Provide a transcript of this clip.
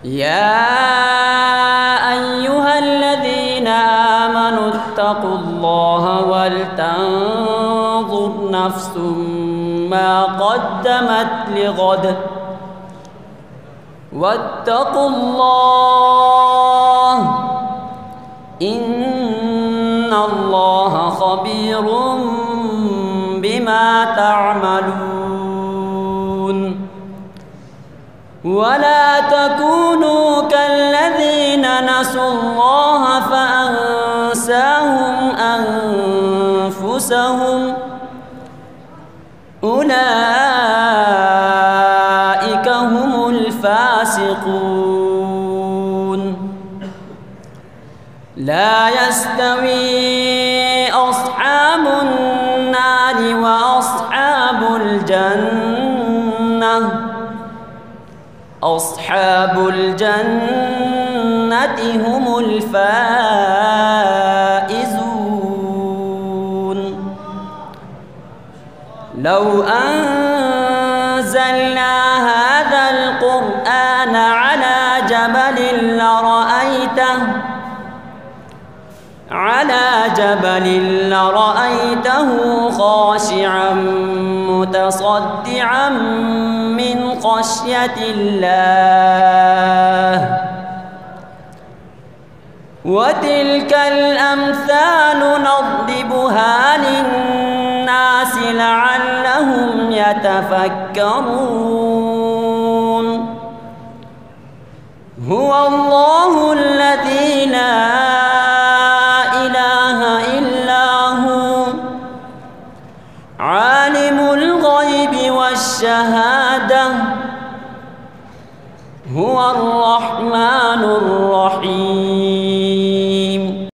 يا أيها الذين آمنوا اتقوا الله ولتنظر نفس ما قدمت لغد واتقوا الله إن الله خبير بما تعملون ولا تكونوا كالذين نسوا الله فأنساهم أنفسهم أولئك هم الفاسقون لا يستوي أصحاب النار وأصحاب الجنة أصحاب الجنة هم الفائزون لو أنزلنا هذا القرآن على جبل لرأيته خاشعا متصدعا من خشية الله وتلك الأمثال نضربها للناس لعلهم يتفكرون هو الله الذي لا إله إلا هو عالم الغيب والشهادة هو الرحمن الرحيم